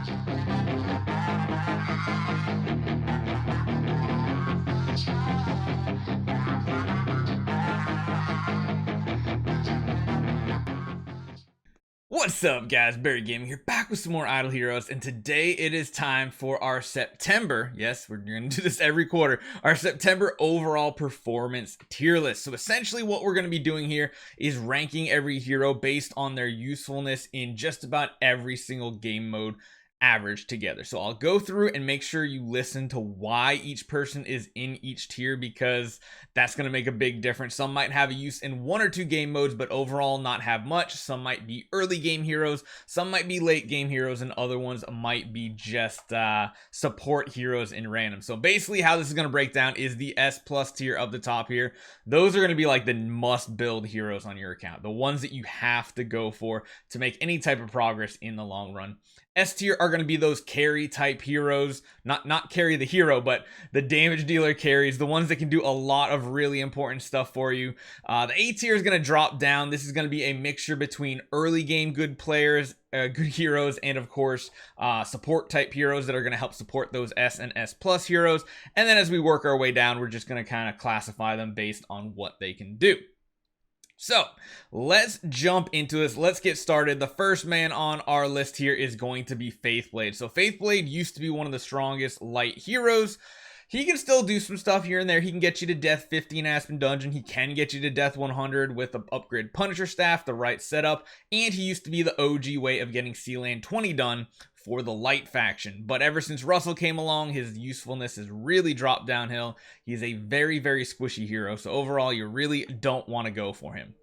What's up, guys? Barry Gaming here, back with some more Idle Heroes, and today it is time for our September, yes, we're going to do this every quarter, our September overall performance tier list. So essentially what we're going to be doing here is ranking every hero based on their usefulness in just about every single game mode average together. So I'll go through and make sure you listen to why each person is in each tier, because that's going to make a big difference. Some might have a use in one or two game modes, but overall not have much. Some might be early game heroes, some might be late game heroes, and other ones might be just support heroes in random. So basically how this is going to break down is the S plus tier up the top here. Those are going to be like the must build heroes on your account, the ones that you have to go for to make any type of progress in the long run. S tier are going to be those carry type heroes, not carry the hero, but the damage dealer carries, the ones that can do a lot of really important stuff for you. The A tier is going to drop down. This is going to be a mixture between early game good players, good heroes, and of course support type heroes that are going to help support those S and S plus heroes. And then as we work our way down, we're just going to kind of classify them based on what they can do. So let's jump into this. Let's get started. The first man on our list here is going to be Faithblade. So Faithblade used to be one of the strongest light heroes. He can still do some stuff here and there. He can get you to death 50 in Aspen Dungeon. He can get you to death 100 with the upgrade Punisher staff, the right setup. And he used to be the OG way of getting Sealand 20 done for the light faction. But ever since Russell came along, his usefulness has really dropped downhill. He's a very, very squishy hero. So overall, you really don't want to go for him.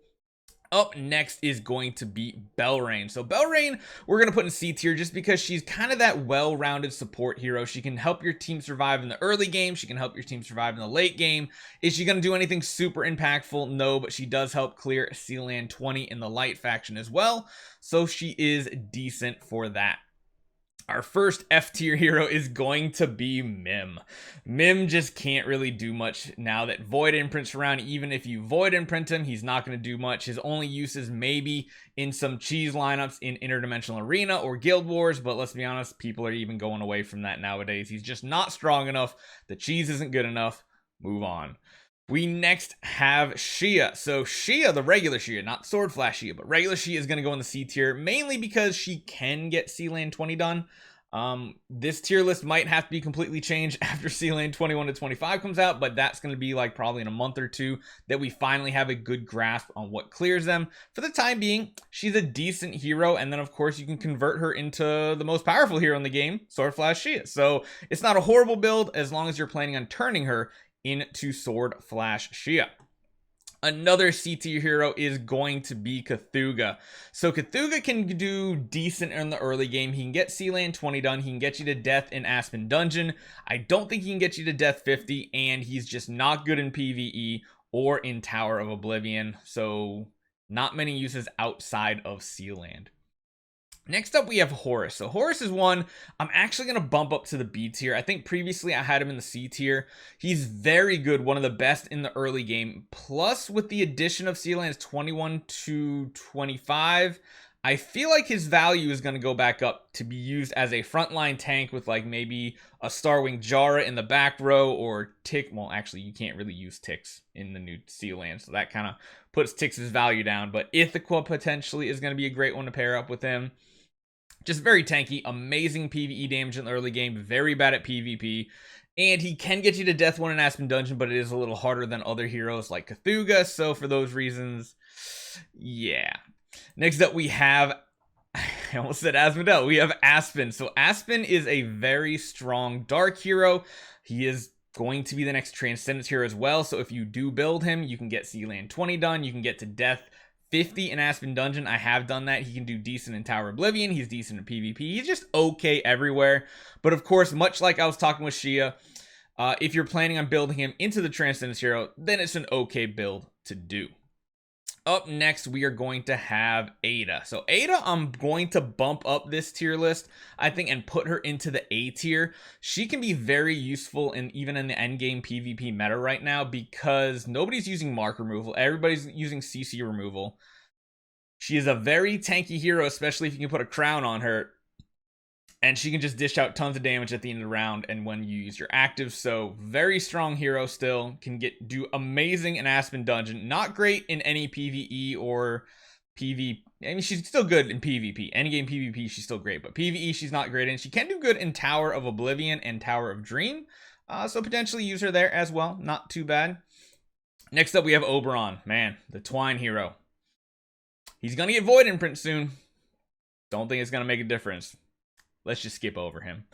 Up next is going to be Belrain. So Belrain, we're going to put in C tier just because she's kind of that well-rounded support hero. She can help your team survive in the early game. She can help your team survive in the late game. Is she going to do anything super impactful? No, but she does help clear Sealand 20 in the light faction as well. So she is decent for that. Our first F tier hero is going to be Mihm. Mihm just can't really do much now that Void Imprint's around. Even if you Void Imprint him, he's not going to do much. His only use is maybe in some cheese lineups in Interdimensional Arena or Guild Wars, but let's be honest, people are even going away from that nowadays. He's just not strong enough. The cheese isn't good enough. Move on. We next have Shia. So Shia, the regular Shia, not Sword Flash Shia, but regular Shia is going to go in the C tier, mainly because she can get Sealand 20 done. This tier list might have to be completely changed after Sealand 21 to 25 comes out, but that's going to be like probably in a month or two that we finally have a good grasp on what clears them. For the time being, she's a decent hero, and then of course you can convert her into the most powerful hero in the game, Sword Flash Shia. So it's not a horrible build as long as you're planning on turning her into Sword Flash Shia. Another C tier hero is going to be Cthugha. So Cthugha can do decent in the early game. He can get Sealand 20 done. He can get you to death in Aspen Dungeon. I don't think he can get you to death 50, and he's just not good in PvE or in Tower of Oblivion. So not many uses outside of Sealand. Next up, we have Horus. So Horus is one I'm actually going to bump up to the B tier. I think previously I had him in the C tier. He's very good, one of the best in the early game. Plus, with the addition of Sealands 21 to 25, I feel like his value is going to go back up to be used as a frontline tank with like maybe a Starwing Jara in the back row, or Tick. Well, actually, you can't really use Ticks in the new Sealand, so that kind of puts Ticks' value down. But Ithaqua potentially is going to be a great one to pair up with him. Just very tanky, amazing PvE damage in the early game, very bad at PvP, and he can get you to death 1 in Aspen Dungeon, but it is a little harder than other heroes like Cthugha, so for those reasons, yeah. Next up, we have, I almost said Asmodel, we have Aspen. So Aspen is a very strong dark hero. He is going to be the next Transcendence hero as well, so if you do build him, you can get Sealand 20 done, you can get to death 50 in Aspen Dungeon. I have done that. He can do decent in Tower Oblivion. He's decent in PvP. He's just okay everywhere. But of course, much like I was talking with Shia, if you're planning on building him into the Transcendence hero, then it's an okay build to do. Up next, we are going to have Aida. So Aida, I'm going to bump up this tier list, I think, and put her into the A tier. She can be very useful even in the endgame PvP meta right now because nobody's using mark removal. Everybody's using CC removal. She is a very tanky hero, especially if you can put a crown on her. And she can just dish out tons of damage at the end of the round and when you use your active. So very strong hero still. Can do amazing in Aspen Dungeon. Not great in any PvE or PvP. I mean, she's still good in PvP. Any game PvP, she's still great. But PvE, she's not great in. She can do good in Tower of Oblivion and Tower of Dream. So potentially use her there as well. Not too bad. Next up, we have Oberon. Man, the Twine hero. He's going to get Void Imprint soon. Don't think it's going to make a difference. Let's just skip over him.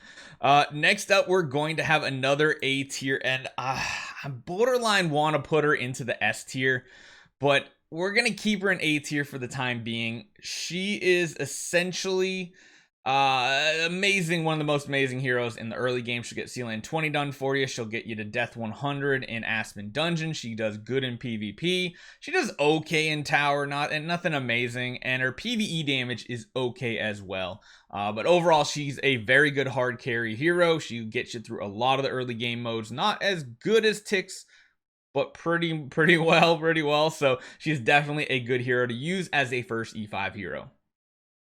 Next up, we're going to have another A tier, and I borderline want to put her into the S tier, but we're going to keep her in A tier for the time being. She is essentially amazing, one of the most amazing heroes in the early game. She'll get Sealand 20 done for you. She'll get you to Death 100 in Aspen Dungeon. She does good in PvP. She does okay in Tower, nothing amazing, and her PvE damage is okay as well. But overall, she's a very good hard carry hero. She gets you through a lot of the early game modes. Not as good as Tix, but pretty well. So she's definitely a good hero to use as a first E5 hero.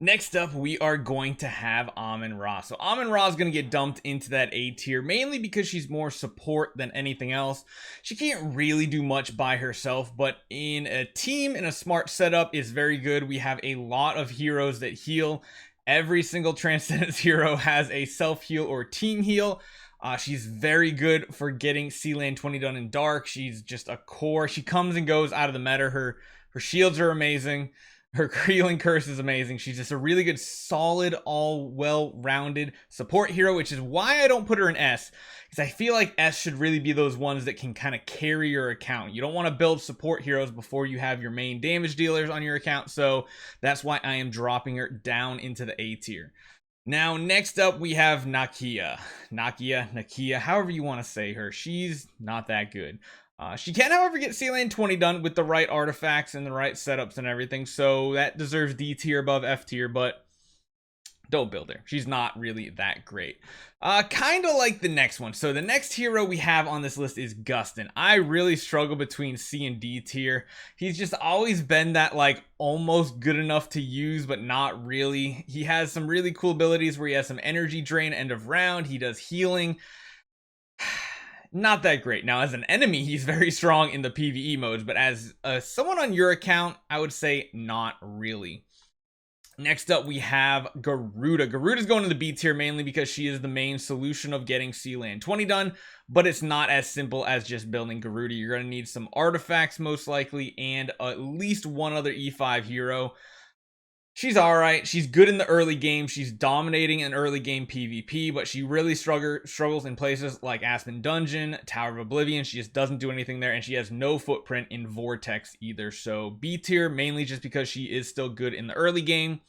Next up, we are going to have Amun-Ra. So Amun-Ra is going to get dumped into that A tier, mainly because she's more support than anything else. She can't really do much by herself, but in a team, in a smart setup, is very good. We have a lot of heroes that heal. Every single Transcendence hero has a self-heal or team heal. She's very good for getting Sealand 20 done in Dark. She's just a core. She comes and goes out of the meta. Her shields are amazing. Her Healing Curse is amazing. She's just a really good, solid, all well-rounded support hero, which is why I don't put her in S. Because I feel like S should really be those ones that can kind of carry your account. You don't want to build support heroes before you have your main damage dealers on your account. So that's why I am dropping her down into the A tier. Now, next up, we have Nakia. Nakia, however you want to say her. She's not that good. She can, however, get Sealand 20 done with the right artifacts and the right setups and everything, so that deserves D tier above F tier, but don't build her. She's not really that great. Kind of like the next one. So the next hero we have on this list is Gustin. I really struggle between C and D tier. He's just always been that, like, almost good enough to use, but not really. He has some really cool abilities where he has some energy drain end of round. He does healing. Not that great. Now, as an enemy, he's very strong in the PvE modes, but as someone on your account, I would say not really. Next up, we have Garuda. Garuda's going to the B tier mainly because she is the main solution of getting Sealand 20 done, but it's not as simple as just building Garuda. You're going to need some artifacts, most likely, and at least one other E5 hero. She's alright. She's good in the early game. She's dominating in early game PvP, but she really struggles in places like Aspen Dungeon, Tower of Oblivion. She just doesn't do anything there, and she has no footprint in Vortex either. So B tier, mainly just because she is still good in the early game.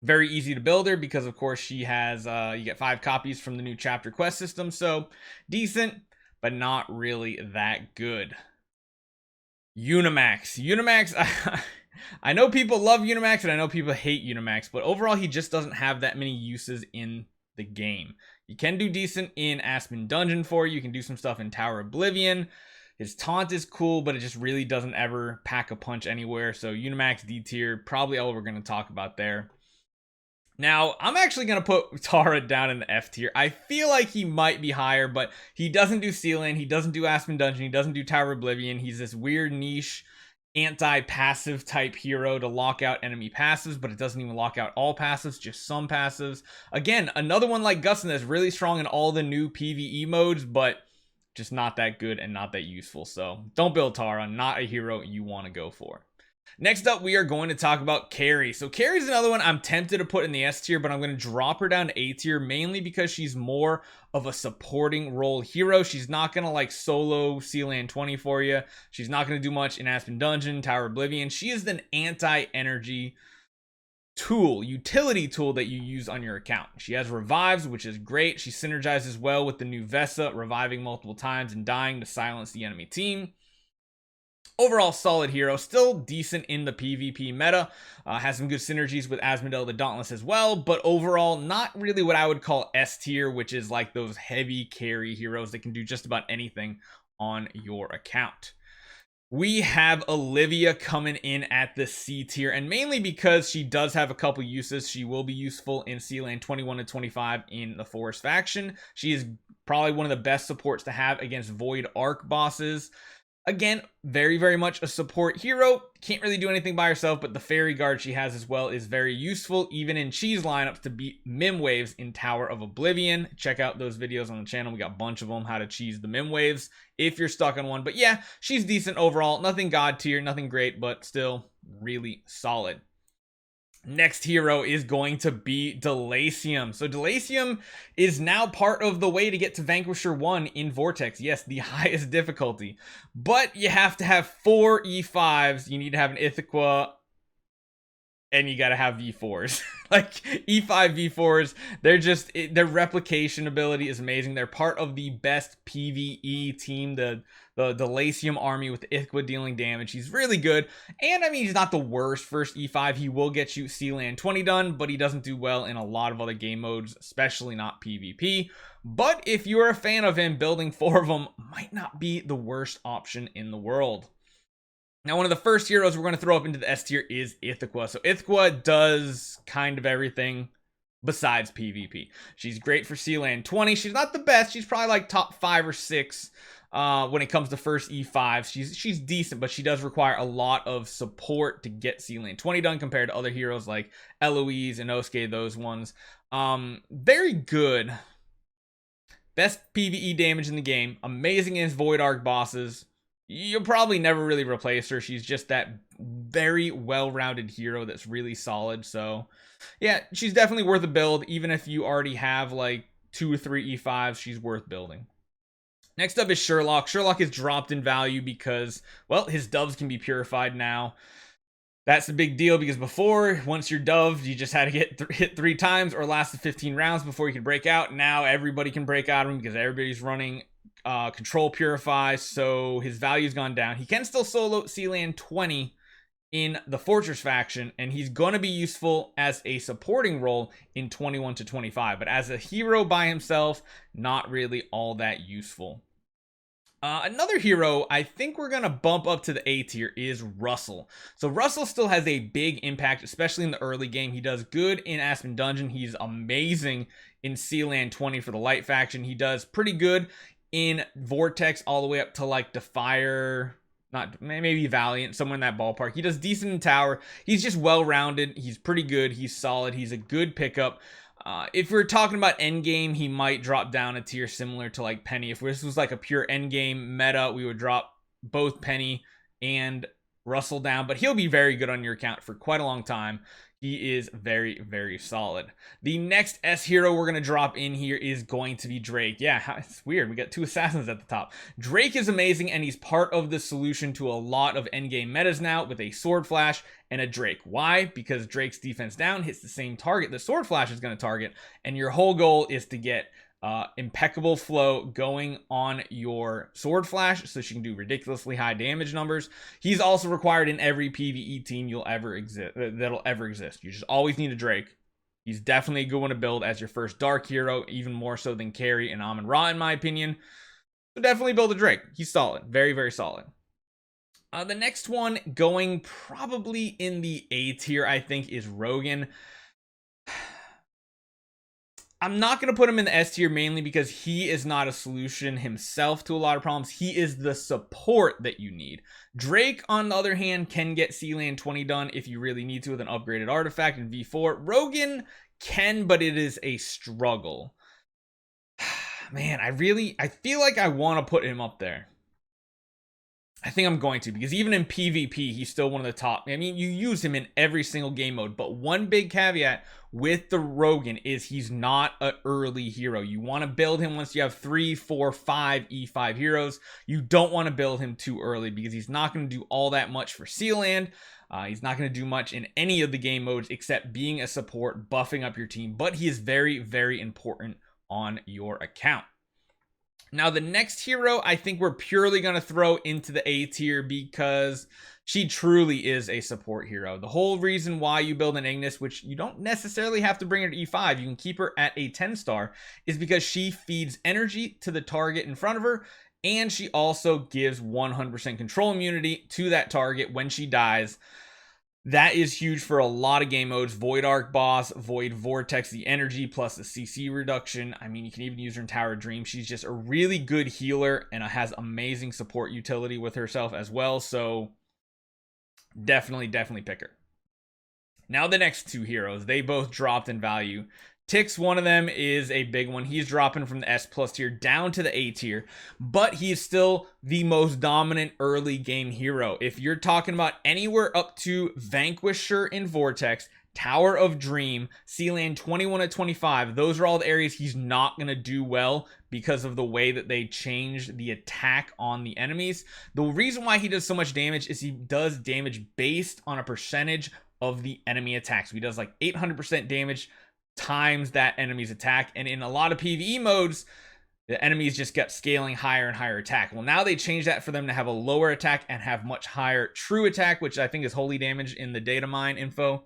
Very easy to build her because, of course, she has, you get 5 copies from the new chapter quest system. So decent, but not really that good. Unimax. I know people love Unimax and I know people hate Unimax, but overall he just doesn't have that many uses in the game. You can do decent in Aspen Dungeon for you. You can do some stuff in Tower Oblivion. His taunt is cool, but it just really doesn't ever pack a punch anywhere. So Unimax D tier, probably all we're going to talk about there. Now, I'm actually going to put Tara down in the F tier. I feel like he might be higher, but he doesn't do Sealand. He doesn't do Aspen Dungeon. He doesn't do Tower Oblivion. He's this weird niche anti-passive type hero to lock out enemy passives, but it doesn't even lock out all passives, just some passives. Again, another one like Gustin that's really strong in all the new PvE modes, but just not that good and not that useful. So don't build Tara, not a hero you want to go for. Next up, we are going to talk about Carrie. So Carrie's another one I'm tempted to put in the S tier, but I'm going to drop her down to A tier, mainly because she's more of a supporting role hero. She's not going to like solo Sealand 20 for you. She's not going to do much in Aspen Dungeon, Tower Oblivion. She is an anti-energy tool, utility tool that you use on your account. She has revives, which is great. She synergizes well with the new Vesa, reviving multiple times and dying to silence the enemy team. Overall, solid hero, still decent in the PvP meta, has some good synergies with Asmodel the Dauntless as well, but overall, not really what I would call S tier, which is like those heavy carry heroes that can do just about anything on your account. We have Elyvia coming in at the C tier, and mainly because she does have a couple uses. She will be useful in C-Land 21 and 25 in the Forest faction. She is probably one of the best supports to have against Void Arc bosses. Again, very, very much a support hero. Can't really do anything by herself, but the Fairy Guard she has as well is very useful, even in cheese lineups, to beat Mihm waves in Tower of Oblivion. Check out those videos on the channel. We got a bunch of them, how to cheese the Mihm waves if you're stuck on one. But yeah, she's decent overall. Nothing god tier, nothing great, but still really solid. Next hero is going to be Delacium. So Delacium is now part of the way to get to Vanquisher 1 in Vortex. Yes, the highest difficulty. But you have to have 4 E5s. You need to have an Ithaqua, and you got to have V4s. Like E5 V4s, their replication ability is amazing. They're part of the best PvE team, the Delacium army with Ithaqua dealing damage. He's really good. And I mean, he's not the worst first E5. He will get you C-Land 20 done, but he doesn't do well in a lot of other game modes, especially not PvP. But if you're a fan of him, building 4 of them might not be the worst option in the world. Now, one of the first heroes we're going to throw up into the S tier is Ithaqua. So Ithaqua does kind of everything besides PvP. She's great for C-Land 20. She's not the best. She's probably like top 5 or 6 when it comes to first E5. She's decent, but she does require a lot of support to get C-Land 20 done compared to other heroes like Eloise and Inosuke, those ones. Very good. Best PvE damage in the game. Amazing against Void Arc bosses. You'll probably never really replace her. She's just that very well-rounded hero that's really solid. So, yeah, she's definitely worth a build. Even if you already have like 2 or 3 E5s, she's worth building. Next up is Sherlock. Sherlock is dropped in value because, well, his doves can be purified now. That's the big deal because before, once you're doved, you just had to get hit 3 times or lasted 15 rounds before you could break out. Now everybody can break out of him because everybody's running control purify, so his value's gone down. He can still solo C-Land 20 in the Fortress faction, and he's going to be useful as a supporting role in 21 to 25, but as a hero by himself, not really all that useful. Another hero I think we're going to bump up to the A tier is Russell. So Russell still has a big impact, especially in the early game. He does good in Aspen Dungeon. He's amazing in C-Land 20 for the Light faction. He does pretty good in Vortex all the way up to like Defier, not maybe Valiant, somewhere in that ballpark. He does decent in Tower. He's just well-rounded. He's pretty good. He's solid. He's a good pickup. If we're talking about endgame, he might drop down a tier similar to like Penny. If this was like a pure endgame meta, we would drop both Penny and Russell down, but he'll be very good on your account for quite a long time. He is very, very solid. The next S hero we're going to drop in here is going to be Drake. Yeah, it's weird. We got 2 assassins at the top. Drake is amazing, and he's part of the solution to a lot of endgame metas now with a Sword Flash and a Drake. Why? Because Drake's defense down hits the same target the Sword Flash is going to target, and your whole goal is to get impeccable flow going on your Sword Flash so she can do ridiculously high damage numbers. He's also required in every PvE team that'll ever exist. You just always need a Drake. He's definitely a good one to build as your first dark hero, even more so than Carrie and Amon-Ra in my opinion. So definitely build a Drake. He's solid. Very, very solid. The next one going probably in the A tier, I think, is Rogan. I'm not going to put him in the S tier mainly because he is not a solution himself to a lot of problems. He is the support that you need. Drake, on the other hand, can get C-Land 20 done if you really need to with an upgraded artifact in V4. Rogan can, but it is a struggle. Man, I feel like I want to put him up there. I think I'm going to, because even in PvP, he's still one of the top. I mean, you use him in every single game mode, but one big caveat with the Rogan is he's not an early hero. You want to build him once you have 3, 4, 5 E5 heroes. You don't want to build him too early because he's not going to do all that much for Sealand. He's not going to do much in any of the game modes except being a support, buffing up your team, but he is very, very important on your account. Now, the next hero, I think we're purely going to throw into the A tier because she truly is a support hero. The whole reason why you build an Ignis, which you don't necessarily have to bring her to E5, you can keep her at a 10-star, is because she feeds energy to the target in front of her, and she also gives 100% control immunity to that target when she dies. That is huge for a lot of game modes. Void Arc Boss, Void Vortex, the energy plus the CC reduction. I mean, you can even use her in Tower of Dream. She's just a really good healer and has amazing support utility with herself as well. So definitely pick her. Now the next two heroes, they both dropped in value. Tix, one of them, is a big one. He's dropping from the S plus tier down to the A tier, but he's still the most dominant early game hero. If you're talking about anywhere up to Vanquisher in Vortex, Tower of Dream, Sealand 21 to 25, those are all the areas he's not going to do well because of the way that they change the attack on the enemies. The reason why he does so much damage is he does damage based on a percentage of the enemy attacks. He does like 800% damage times that enemy's attack, and in a lot of PvE modes the enemies just get scaling higher and higher attack. Well, now they changed that for them to have a lower attack and have much higher true attack, which I think is holy damage in the data mine info.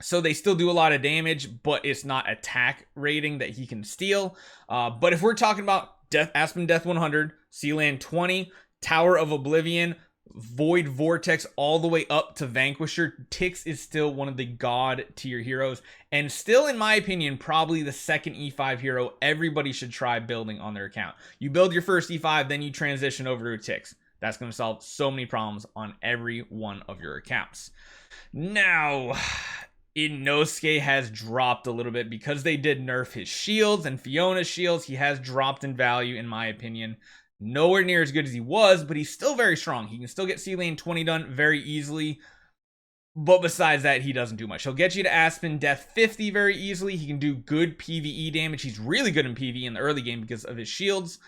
So they still do a lot of damage, but it's not attack rating that he can steal. But if we're talking about Aspen Death 100, Sealand 20, Tower of Oblivion, Void Vortex, all the way up to Vanquisher, Tix is still one of the god tier heroes, and still, in my opinion, probably the second E5 hero everybody should try building on their account. You build your first E5, then you transition over to Tix. That's going to solve so many problems on every one of your accounts. Now, Inosuke has dropped a little bit because they did nerf his shields and Fiona's shields. He has dropped in value, in my opinion. Nowhere near as good as he was, but he's still very strong. He can still get C-Lane 20 done very easily. But besides that, he doesn't do much. He'll get you to Aspen Death 50 very easily. He can do good PvE damage. He's really good in PvE in the early game because of his shields.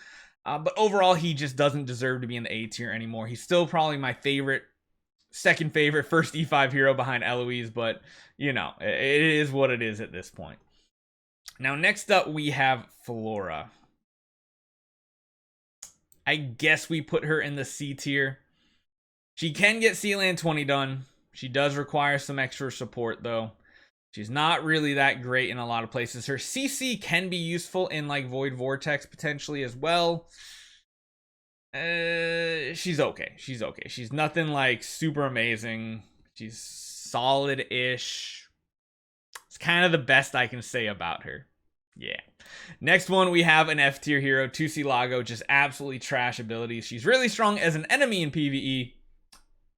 But overall, he just doesn't deserve to be in the A tier anymore. He's still probably my favorite, second favorite, first E5 hero behind Eloise. But, you know, it is what it is at this point. Now, next up, we have Flora. I guess we put her in the C tier. She can get Sealand 20 done. She does require some extra support, though. She's not really that great in a lot of places. Her CC can be useful in, like, Void Vortex, potentially, as well. She's okay. She's okay. She's nothing, like, super amazing. She's solid-ish. It's kind of the best I can say about her. Yeah. Next one, we have an F tier hero, Trashilago, just absolutely trash abilities. She's really strong as an enemy in PvE,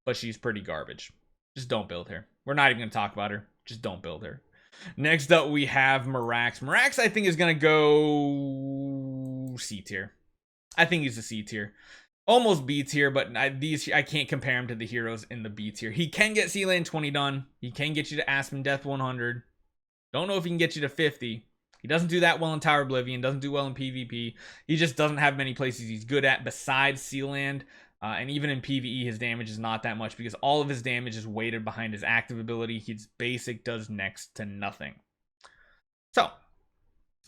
but she's pretty garbage. Just don't build her. We're not even going to talk about her. Just don't build her. Next up, we have Morax. Morax, I think, is going to go C tier. I think he's a C tier. Almost B tier, but I can't compare him to the heroes in the B tier. He can get Sealand 20 done. He can get you to Aspen Death 100. Don't know if he can get you to 50. He doesn't do that well in Tower Oblivion, doesn't do well in PvP. He just doesn't have many places he's good at besides Sealand. And even in PvE, his damage is not that much because all of his damage is weighted behind his active ability. His basic does next to nothing. So,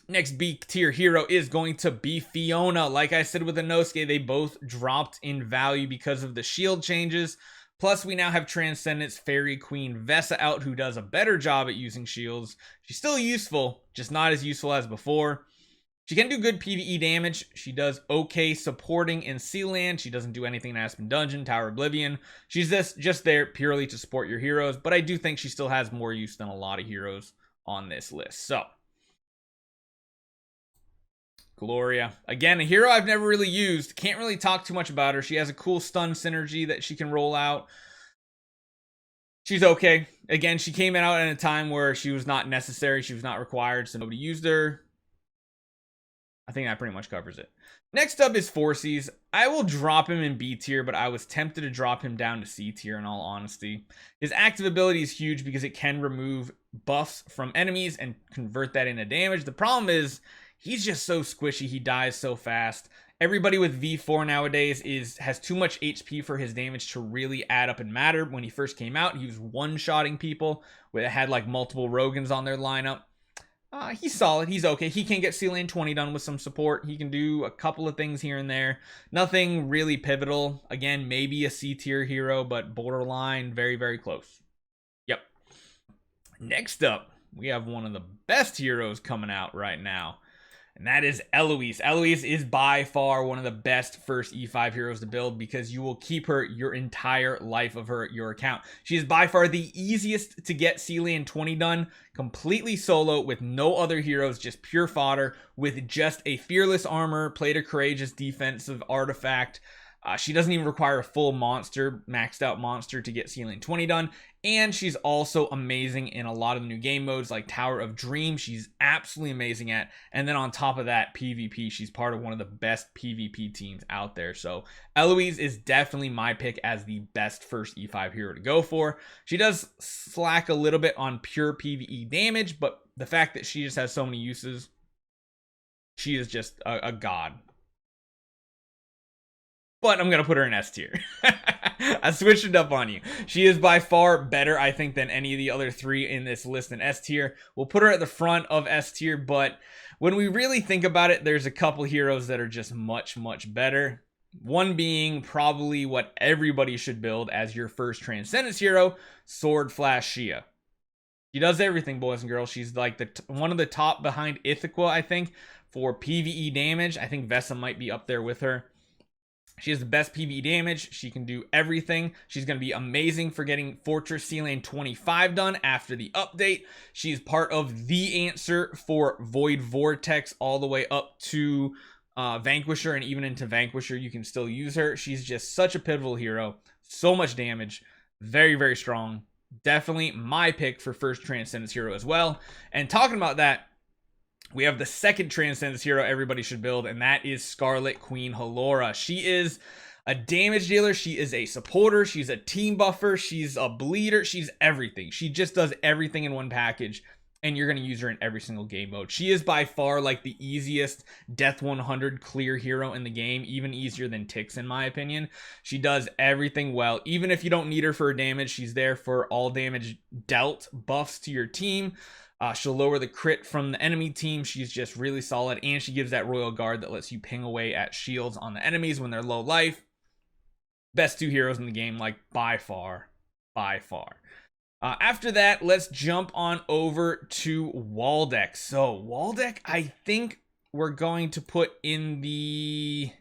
next B tier hero is going to be Fiona. Like I said with Inosuke, they both dropped in value because of the shield changes. Plus, we now have Transcendence Fairy Queen Vesa out, who does a better job at using shields. She's still useful, just not as useful as before. She can do good PvE damage. She does okay supporting in Sealand. She doesn't do anything in Aspen Dungeon, Tower Oblivion. She's just there purely to support your heroes, but I do think she still has more use than a lot of heroes on this list. So, Gloria. Again, a hero I've never really used. Can't really talk too much about her. She has a cool stun synergy that she can roll out. She's okay. Again, she came out at a time where she was not necessary. She was not required, so nobody used her. I think that pretty much covers it. Next up is Phorcys. I will drop him in B tier, but I was tempted to drop him down to C tier in all honesty. His active ability is huge because it can remove buffs from enemies and convert that into damage. The problem is he's just so squishy. He dies so fast. Everybody with V4 nowadays has too much HP for his damage to really add up and matter. When he first came out, he was one-shotting people that had like multiple Rogans on their lineup. He's solid. He's okay. He can get Sealand 20 done with some support. He can do a couple of things here and there. Nothing really pivotal. Again, maybe a C tier hero, but borderline, very, very close. Yep. Next up, we have one of the best heroes coming out right now. and that is Eloise. Eloise is by far one of the best first E5 heroes to build because you will keep her your entire life of your account. She is by far the easiest to get Celine 20 done, completely solo with no other heroes, just pure fodder with just a fearless armor, plate of courageous defensive artifact. She doesn't even require a full monster, maxed out monster to get Ceiling 20 done. And she's also amazing in a lot of the new game modes like Tower of Dream. She's absolutely amazing at. And then on top of that, PvP. She's part of one of the best PvP teams out there. So Eloise is definitely my pick as the best first E5 hero to go for. She does slack a little bit on pure PvE damage, but the fact that she just has so many uses, she is just a god. But I'm going to put her in S tier. I switched it up on you. She is by far better, I think, than any of the other three in this list in S tier. We'll put her at the front of S tier, but when we really think about it, there's a couple heroes that are just much, much better. One being probably what everybody should build as your first Transcendence hero, Sword Flash Shia. She does everything, boys and girls. She's like one of the top behind Ithaqua, I think, for PvE damage. I think Vesa might be up there with her. She has the best PvE damage. She can do everything. She's going to be amazing for getting Fortress Ceiling 25 done after the update. She's part of the answer for Void Vortex all the way up to Vanquisher, and even into Vanquisher you can still use her. She's just such a pivotal hero. So much damage. Very, very strong. Definitely my pick for first Transcendence hero as well. And talking about that, we have the second Transcendence hero everybody should build, and that is Scarlet Queen Halora. She is a damage dealer. She is a supporter. She's a team buffer. She's a bleeder. She's everything. She just does everything in one package, and you're going to use her in every single game mode. She is by far like the easiest Death 100 clear hero in the game, even easier than Tix in my opinion. She does everything well. Even if you don't need her for damage, she's there for all damage dealt buffs to your team. She'll lower the crit from the enemy team. She's just really solid, and she gives that Royal Guard that lets you ping away at shields on the enemies when they're low life. Best two heroes in the game, like by far. After that, let's jump on over to Waldeck. So Waldeck, I think we're going to put in the...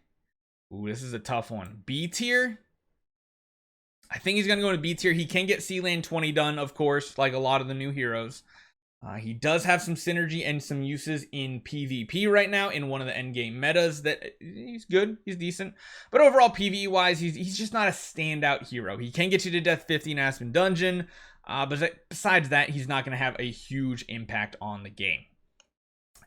Ooh, this is a tough one. B tier? I think he's going to go to B tier. He can get C-Lane 20 done, of course, like a lot of the new heroes. He does have some synergy and some uses in PvP right now in one of the endgame metas that he's good, he's decent. But overall, PvE wise, he's just not a standout hero. He can get you to death 50 in Aspen Dungeon, but besides that, he's not going to have a huge impact on the game.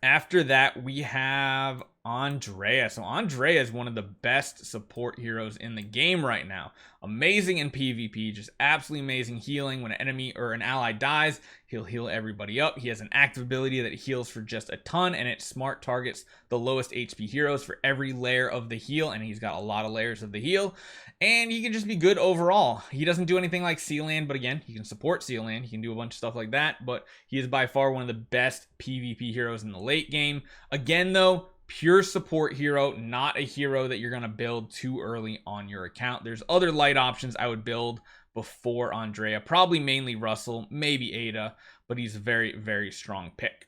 After that, we have Andrea. So Andrea is one of the best support heroes in the game right now. Amazing in PvP, just absolutely amazing healing. When an enemy or an ally dies, he'll heal everybody up. He has an active ability that heals for just a ton, and it smart targets the lowest HP heroes for every layer of the heal, and he's got a lot of layers of the heal. And he can just be good overall. He doesn't do anything like Sealand, but again, he can support Sealand. He can do a bunch of stuff like that, but he is by far one of the best PvP heroes in the late game. Again, though, pure support hero, not a hero that you're going to build too early on your account. There's other light options I would build before Andrea. Probably mainly Russell, maybe Aida, but he's a very, very strong pick.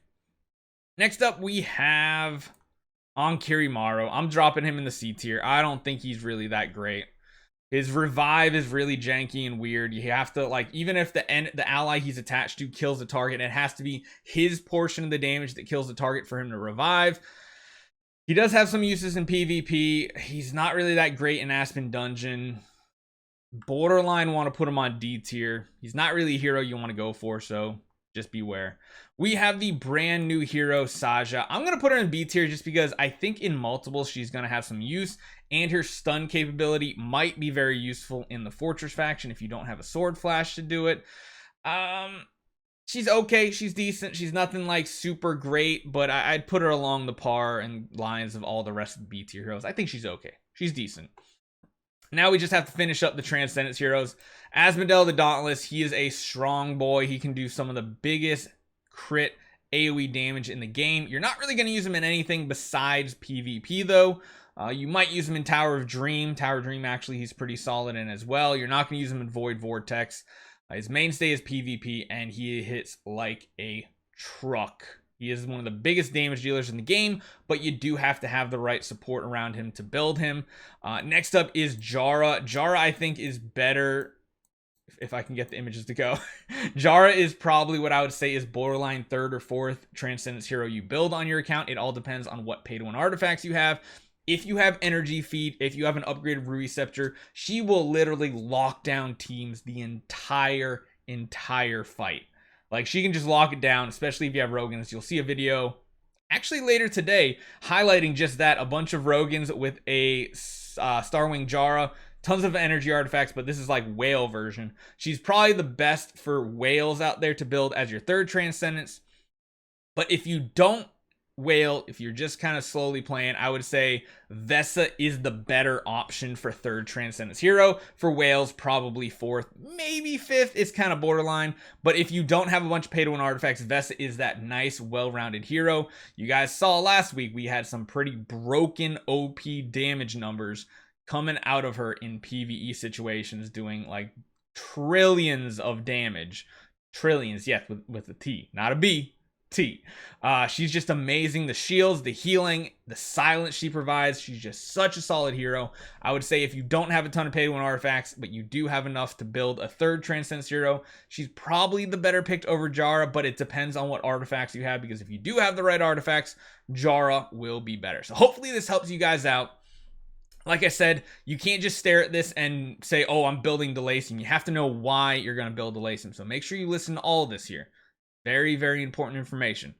Next up, we have Onkirimaru. I'm dropping him in the C tier. I don't think he's really that great. His revive is really janky and weird. You have to, like, even if the ally he's attached to kills the target, it has to be his portion of the damage that kills the target for him to revive. He does have some uses in PvP. He's not really that great in Aspen Dungeon. Borderline want to put him on D tier. He's not really a hero you want to go for, so just beware. We have the brand new hero, Saja. I'm going to put her in B tier just because I think in multiples she's going to have some use, and her stun capability might be very useful in the Fortress faction if you don't have a sword flash to do it. She's okay, she's decent, she's nothing like super great, but I'd put her along the par and lines of all the rest of the B tier heroes. I think she's okay, she's decent. Now we just have to finish up the Transcendence heroes. Asmodel the Dauntless, he is a strong boy. He can do some of the biggest crit AoE damage in the game. You're not really going to use him in anything besides PvP though. You might use him in Tower of Dream. Tower of Dream actually he's pretty solid in as well. You're not going to use him in Void Vortex. His mainstay is PvP, and he hits like a truck. He is one of the biggest damage dealers in the game, but you do have to have the right support around him to build him. Next up is Jara. Jara, I think, is better. If I can get the images to go. Jara is probably what I would say is borderline 3rd or 4th Transcendence hero you build on your account. It all depends on what pay-to-win artifacts you have. If you have Energy Feed, if you have an upgraded Ruby Scepter, she will literally lock down teams the entire fight. Like, she can just lock it down, especially if you have Rogans. You'll see a video actually later today highlighting just that. A bunch of Rogans with a Starwing Jara. Tons of energy artifacts, but this is like whale version. She's probably the best for whales out there to build as your 3rd Transcendence. But if you don't whale, if you're just kind of slowly playing, I would say Vesa is the better option for 3rd Transcendence hero. For whales, probably 4th, maybe 5th. It's kind of borderline. But if you don't have a bunch of pay-to-win artifacts, Vesa is that nice, well-rounded hero. You guys saw last week, we had some pretty broken OP damage numbers coming out of her in PvE situations, doing like trillions of damage. Trillions, yes, with a T, not a B, T. She's just amazing. The shields, the healing, the silence she provides. She's just such a solid hero. I would say if you don't have a ton of pay-to-win artifacts, but you do have enough to build a 3rd Transcendence hero, she's probably the better picked over Jara, but it depends on what artifacts you have, because if you do have the right artifacts, Jara will be better. So hopefully this helps you guys out. Like I said, you can't just stare at this and say, oh, I'm building Delacium. You have to know why you're going to build Delacium. So make sure you listen to all of this here. Very, very important information.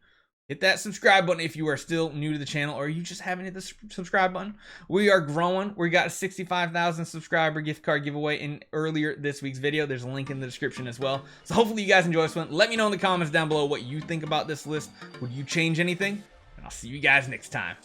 Hit that subscribe button if you are still new to the channel, or you just haven't hit the subscribe button. We are growing. We got a 65,000 subscriber gift card giveaway in earlier this week's video. There's a link in the description as well. So hopefully you guys enjoy this one. Let me know in the comments down below what you think about this list. Would you change anything? And I'll see you guys next time.